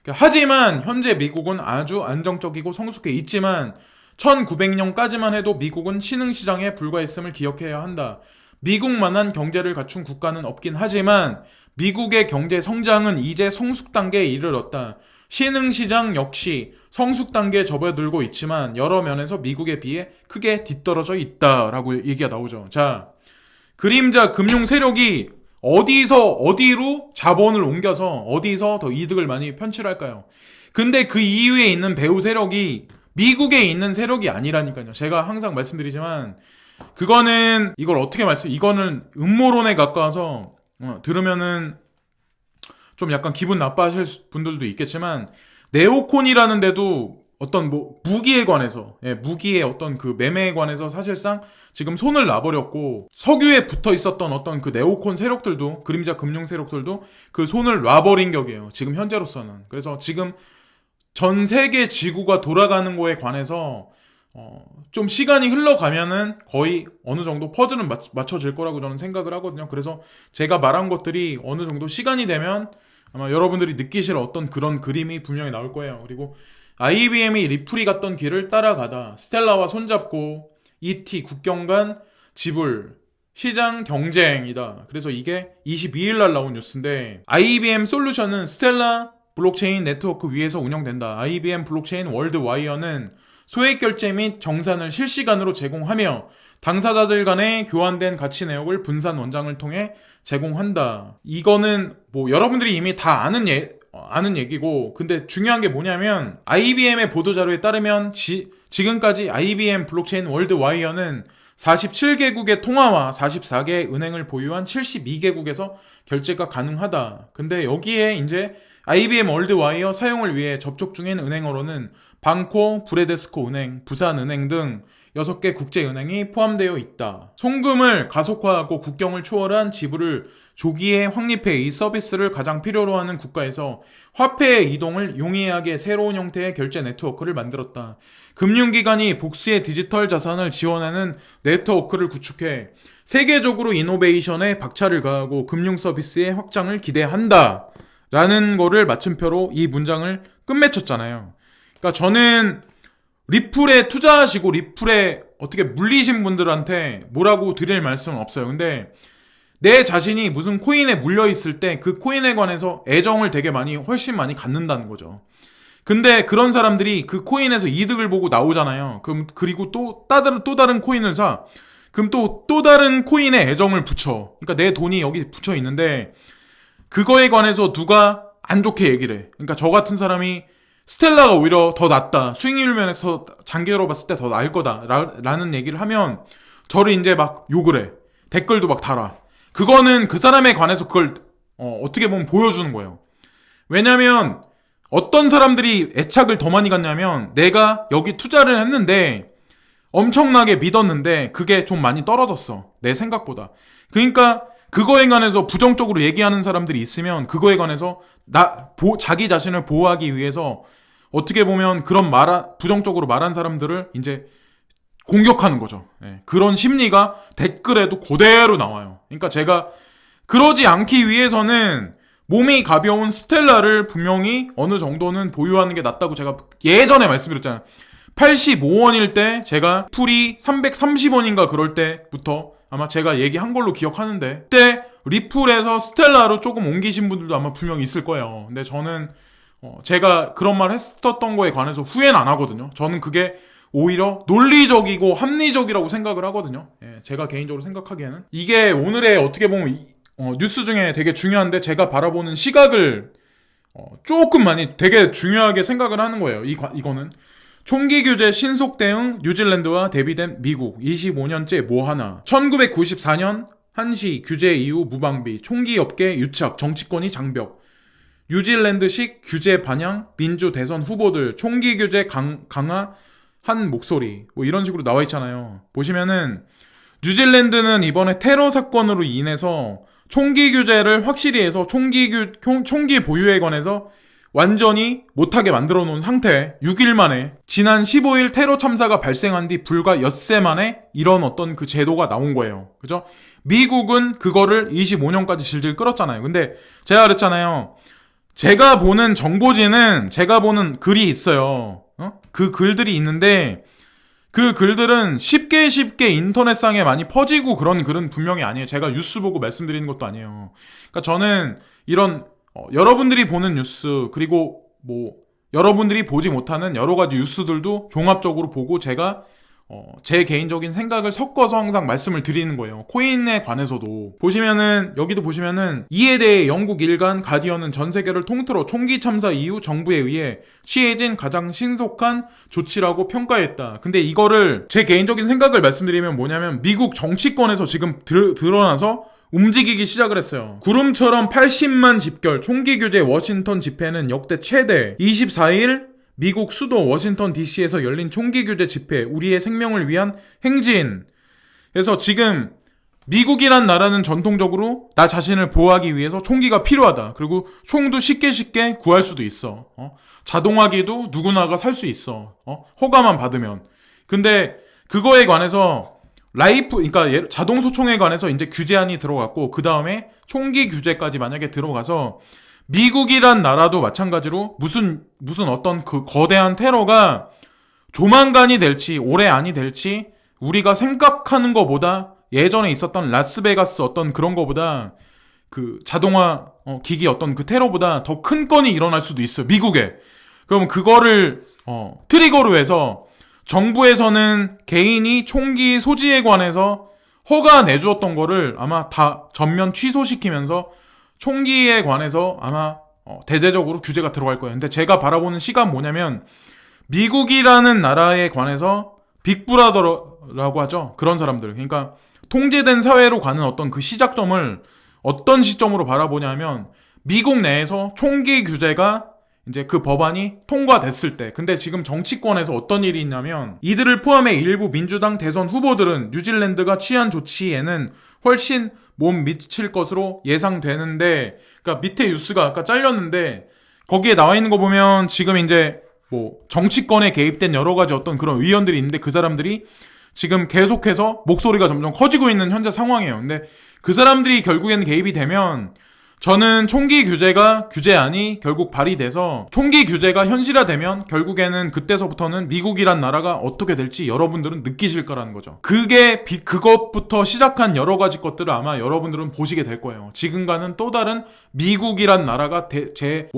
하지만 현재 미국은 아주 안정적이고 성숙해 있지만 1900년까지만 해도 미국은 신흥시장에 불과했음을 기억해야 한다. 미국만한 경제를 갖춘 국가는 없긴 하지만 미국의 경제 성장은 이제 성숙 단계에 이르렀다. 신흥시장 역시 성숙 단계에 접어들고 있지만 여러 면에서 미국에 비해 크게 뒤떨어져 있다라고 얘기가 나오죠. 자, 그림자 금융 세력이 어디서 어디로 자본을 옮겨서 어디서 더 이득을 많이 편취할까요? 근데 그 이후에 있는 배후 세력이 미국에 있는 세력이 아니라니까요. 제가 항상 말씀드리지만 이거는 음모론에 가까워서 들으면은 좀 약간 기분 나빠하실 분들도 있겠지만, 네오콘이라는 데도 어떤 무기에 관해서, 무기의 어떤 그 매매에 관해서 사실상 지금 손을 놔버렸고, 석유에 붙어 있었던 어떤 그 네오콘 세력들도, 그림자 금융 세력들도 그 손을 놔버린 격이에요. 지금 현재로서는. 그래서 지금 전 세계 지구가 돌아가는 거에 관해서 좀 시간이 흘러가면은 거의 어느 정도 퍼즐은 맞춰질 거라고 저는 생각을 하거든요. 그래서 제가 말한 것들이 어느 정도 시간이 되면 아마 여러분들이 느끼실 어떤 그런 그림이 분명히 나올 거예요. 그리고 IBM이 리플이 갔던 길을 따라가다 스텔라와 손잡고 ET 국경 간 지불 시장 경쟁이다. 그래서 이게 22일 날 나온 뉴스인데, IBM 솔루션은 스텔라 블록체인 네트워크 위에서 운영된다. IBM 블록체인 월드와이어는 소액 결제 및 정산을 실시간으로 제공하며 당사자들 간에 교환된 가치 내역을 분산 원장을 통해 제공한다. 이거는 여러분들이 이미 다 아는 얘기고, 근데 중요한 게 뭐냐면 IBM의 보도자료에 따르면 지금까지 IBM 블록체인 월드와이어는 47개국의 통화와 44개의 은행을 보유한 72개국에서 결제가 가능하다. 근데 여기에 이제 IBM 월드와이어 사용을 위해 접촉 중인 은행으로는 방코, 브레데스코 은행, 부산은행 등 6개 국제은행이 포함되어 있다. 송금을 가속화하고 국경을 초월한 지불을 조기에 확립해 이 서비스를 가장 필요로 하는 국가에서 화폐의 이동을 용이하게 새로운 형태의 결제 네트워크를 만들었다. 금융기관이 복수의 디지털 자산을 지원하는 네트워크를 구축해 세계적으로 이노베이션에 박차를 가하고 금융 서비스의 확장을 기대한다. 라는 거를 맞춤표로 이 문장을 끝맺혔잖아요. 그러니까 저는 리플에 투자하시고 리플에 어떻게 물리신 분들한테 뭐라고 드릴 말씀은 없어요. 근데 내 자신이 무슨 코인에 물려있을 때 그 코인에 관해서 애정을 되게 훨씬 많이 갖는다는 거죠. 근데 그런 사람들이 그 코인에서 이득을 보고 나오잖아요. 그리고 또 다른 코인을 사. 그럼 또 다른 코인에 애정을 붙여. 그러니까 내 돈이 여기 붙여 있는데 그거에 관해서 누가 안 좋게 얘기를 해. 그러니까 저 같은 사람이 스텔라가 오히려 더 낫다. 수익률 면에서 장기로 봤을 때 더 나을 거다. 라는 얘기를 하면 저를 이제 막 욕을 해. 댓글도 막 달아. 그거는 그 사람에 관해서 그걸 어떻게 보면 보여주는 거예요. 왜냐면 어떤 사람들이 애착을 더 많이 갖냐면 내가 여기 투자를 했는데 엄청나게 믿었는데 그게 좀 많이 떨어졌어. 내 생각보다. 그러니까 그거에 관해서 부정적으로 얘기하는 사람들이 있으면 그거에 관해서 자기 자신을 보호하기 위해서 어떻게 보면 그런 부정적으로 말한 사람들을 이제 공격하는 거죠. 예, 그런 심리가 댓글에도 그대로 나와요. 그러니까 제가 그러지 않기 위해서는 몸이 가벼운 스텔라를 분명히 어느 정도는 보유하는 게 낫다고 제가 예전에 말씀드렸잖아요. 85원일 때 제가 풀이 330원인가 그럴 때부터 아마 제가 얘기한 걸로 기억하는데 그때 리플에서 스텔라로 조금 옮기신 분들도 아마 분명히 있을 거예요. 근데 저는 제가 그런 말 했었던 거에 관해서 후회는 안 하거든요. 저는 그게 오히려 논리적이고 합리적이라고 생각을 하거든요. 예, 제가 개인적으로 생각하기에는 이게 오늘의 어떻게 보면 뉴스 중에 되게 중요한데 제가 바라보는 시각을 조금 많이 되게 중요하게 생각을 하는 거예요. 이거는 총기 규제 신속 대응 뉴질랜드와 대비된 미국 25년째 뭐하나 1994년 한시 규제 이후 무방비 총기 업계 유착 정치권이 장벽 뉴질랜드식 규제 반영 민주 대선 후보들 총기 규제 강화 한 목소리 뭐 이런 식으로 나와 있잖아요. 보시면은 뉴질랜드는 이번에 테러 사건으로 인해서 총기 규제를 확실히 해서 총기 보유에 관해서 완전히 못하게 만들어 놓은 상태 6일 만에 지난 15일 테러 참사가 발생한 뒤 불과 엿새 만에 이런 어떤 그 제도가 나온 거예요. 그죠? 미국은 그거를 25년까지 질질 끌었잖아요. 근데 제가 그랬잖아요. 제가 보는 정보지는 제가 보는 글이 있어요. 그 글들이 있는데 그 글들은 쉽게 인터넷상에 많이 퍼지고 그런 글은 분명히 아니에요. 제가 뉴스 보고 말씀드리는 것도 아니에요. 그러니까 저는 이런 여러분들이 보는 뉴스 그리고 뭐 여러분들이 보지 못하는 여러 가지 뉴스들도 종합적으로 보고 제가 제 개인적인 생각을 섞어서 항상 말씀을 드리는 거예요. 코인에 관해서도 여기도 보시면은 이에 대해 영국 일간 가디언은 전 세계를 통틀어 총기 참사 이후 정부에 의해 취해진 가장 신속한 조치라고 평가했다. 근데 이거를 제 개인적인 생각을 말씀드리면 뭐냐면 미국 정치권에서 지금 드러나서 움직이기 시작을 했어요. 구름처럼 80만 집결 총기 규제 워싱턴 집회는 역대 최대 24일 미국 수도 워싱턴 DC에서 열린 총기 규제 집회 우리의 생명을 위한 행진. 그래서 지금 미국이란 나라는 전통적으로 나 자신을 보호하기 위해서 총기가 필요하다. 그리고 총도 쉽게 구할 수도 있어. 자동화기도 누구나가 살 수 있어. 허가만 받으면. 근데 그거에 관해서 그러니까 자동 소총에 관해서 이제 규제안이 들어갔고 그 다음에 총기 규제까지 만약에 들어가서 미국이란 나라도 마찬가지로 무슨 어떤 그 거대한 테러가 조만간이 될지 올해 안이 될지 우리가 생각하는 것보다 예전에 있었던 라스베가스 어떤 그런 것보다 그 자동화 기기 어떤 그 테러보다 더 큰 건이 일어날 수도 있어요. 미국에. 그럼 그거를 트리거로 해서 정부에서는 개인이 총기 소지에 관해서 허가 내주었던 거를 아마 다 전면 취소시키면서 총기에 관해서 아마 대대적으로 규제가 들어갈 거예요. 근데 제가 바라보는 시각은 뭐냐면 미국이라는 나라에 관해서 빅브라더 리더라고 하죠. 그런 사람들. 그러니까 통제된 사회로 가는 어떤 그 시작점을 어떤 시점으로 바라보냐면 미국 내에서 총기 규제가 이제 그 법안이 통과됐을 때. 근데 지금 정치권에서 어떤 일이 있냐면 이들을 포함해 일부 민주당 대선 후보들은 뉴질랜드가 취한 조치에는 훨씬 못 미칠 것으로 예상되는데, 그러니까 밑에 뉴스가 아까 잘렸는데 거기에 나와 있는 거 보면 지금 이제 뭐 정치권에 개입된 여러 가지 어떤 그런 의원들이 있는데 그 사람들이 지금 계속해서 목소리가 점점 커지고 있는 현재 상황이에요. 근데 그 사람들이 결국에는 개입이 되면 저는 총기 규제가 규제안이 결국 발의돼서 총기 규제가 현실화되면 결국에는 그때서부터는 미국이란 나라가 어떻게 될지 여러분들은 느끼실 거라는 거죠. 그것부터 시작한 여러 가지 것들을 아마 여러분들은 보시게 될 거예요. 지금과는 또 다른 미국이란 나라가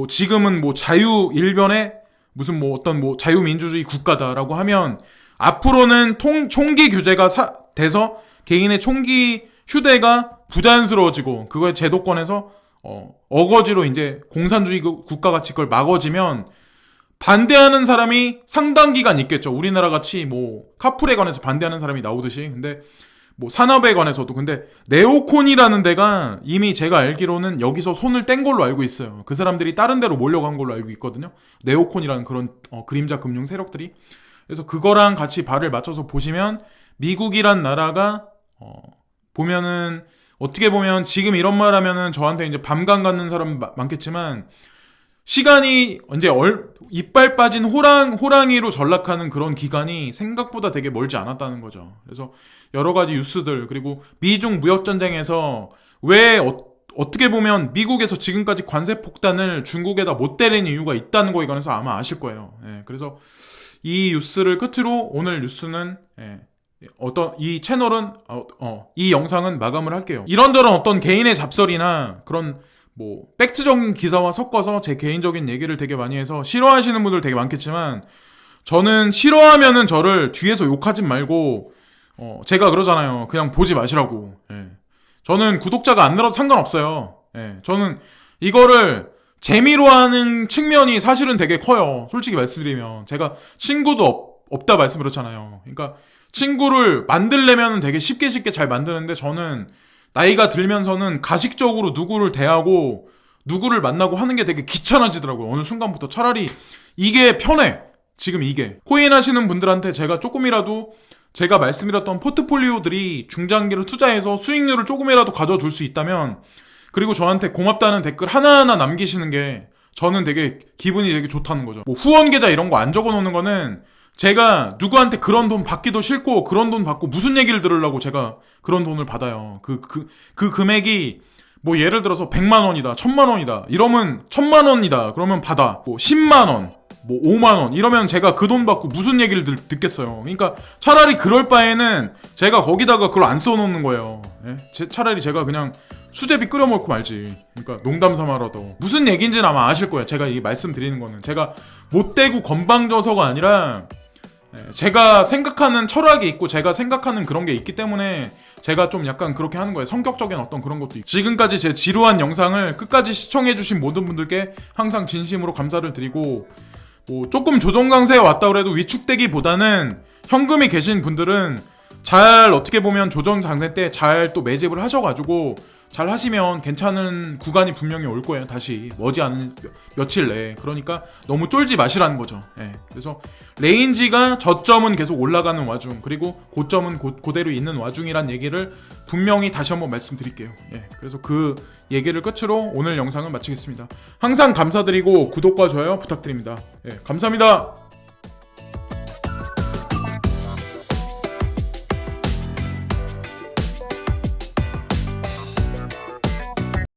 지금은 뭐 자유 일변의 무슨 뭐 어떤 뭐 자유민주주의 국가다라고 하면 앞으로는 총기 규제가 돼서 개인의 총기 휴대가 부자연스러워지고 그거의 제도권에서 어거지로 이제 공산주의 국가 같이 그걸 막아지면 반대하는 사람이 상당 기간 있겠죠. 우리나라 같이 뭐 카풀에 관해서 반대하는 사람이 나오듯이. 근데 뭐 산업에 관해서도. 근데 네오콘이라는 데가 이미 제가 알기로는 여기서 손을 뗀 걸로 알고 있어요. 그 사람들이 다른 데로 몰려간 걸로 알고 있거든요. 네오콘이라는 그런 그림자 금융 세력들이. 그래서 그거랑 같이 발을 맞춰서 보시면 미국이란 나라가 보면은 어떻게 보면 지금 이런 말 하면은 저한테 이제 밤감 갖는 사람 많겠지만 시간이 이제 이빨 빠진 호랑이로 전락하는 그런 기간이 생각보다 되게 멀지 않았다는 거죠. 그래서 여러 가지 뉴스들, 그리고 미중 무역전쟁에서 왜 어떻게 보면 미국에서 지금까지 관세 폭탄을 중국에다 못 때린 이유가 있다는 거에 관해서 아마 아실 거예요. 예, 그래서 이 뉴스를 끝으로 오늘 뉴스는 이 채널은 이 영상은 마감을 할게요. 이런저런 어떤 개인의 잡설이나 그런 뭐 팩트적인 기사와 섞어서 제 개인적인 얘기를 되게 많이 해서 싫어하시는 분들 되게 많겠지만 저는 싫어하면은 저를 뒤에서 욕하지 말고 제가 그러잖아요. 그냥 보지 마시라고. 예. 저는 구독자가 안 늘어도 상관없어요. 예. 저는 이거를 재미로 하는 측면이 사실은 되게 커요. 솔직히 말씀드리면 제가 친구도 없다 말씀드렸잖아요. 그러니까 친구를 만들려면 되게 쉽게 잘 만드는데 저는 나이가 들면서는 가식적으로 누구를 대하고 누구를 만나고 하는 게 되게 귀찮아지더라고요. 어느 순간부터 차라리 이게 편해. 지금 이게. 코인 하시는 분들한테 제가 조금이라도 제가 말씀드렸던 포트폴리오들이 중장기로 투자해서 수익률을 조금이라도 가져줄 수 있다면, 그리고 저한테 고맙다는 댓글 하나하나 남기시는 게 저는 되게 기분이 되게 좋다는 거죠. 뭐 후원 계좌 이런 거 안 적어 놓는 거는 제가 누구한테 그런 돈 받기도 싫고 그런 돈 받고 무슨 얘기를 들으려고 제가 그런 돈을 받아요. 그 금액이 뭐 예를 들어서 100만 원이다, 1000만 원이다 이러면 1000만 원이다 그러면 받아. 뭐 10만 원, 뭐 5만 원 이러면 제가 그 돈 받고 무슨 얘기를 듣겠어요. 그러니까 차라리 그럴 바에는 제가 거기다가 그걸 안 써놓는 거예요. 예? 차라리 제가 그냥 수제비 끓여 먹고 말지. 그러니까 농담 삼아라도. 무슨 얘기인지는 아마 아실 거예요. 제가 이 말씀드리는 거는 제가 못되고 건방져서가 아니라 제가 생각하는 철학이 있고 제가 생각하는 그런 게 있기 때문에 제가 좀 약간 그렇게 하는 거예요. 성격적인 어떤 그런 것도 있고. 지금까지 제 지루한 영상을 끝까지 시청해주신 모든 분들께 항상 진심으로 감사를 드리고, 뭐 조금 조정 강세에 왔다 그래도 위축되기보다는 현금이 계신 분들은 잘 어떻게 보면 조정 강세 때 잘 또 매집을 하셔가지고 잘 하시면 괜찮은 구간이 분명히 올 거예요. 다시 머지않은 며칠 내에. 그러니까 너무 쫄지 마시라는 거죠. 예. 그래서 레인지가 저점은 계속 올라가는 와중, 그리고 고점은 그대로 있는 와중이란 얘기를 분명히 다시 한번 말씀드릴게요. 예. 그래서 그 얘기를 끝으로 오늘 영상은 마치겠습니다. 항상 감사드리고 구독과 좋아요 부탁드립니다. 예. 감사합니다.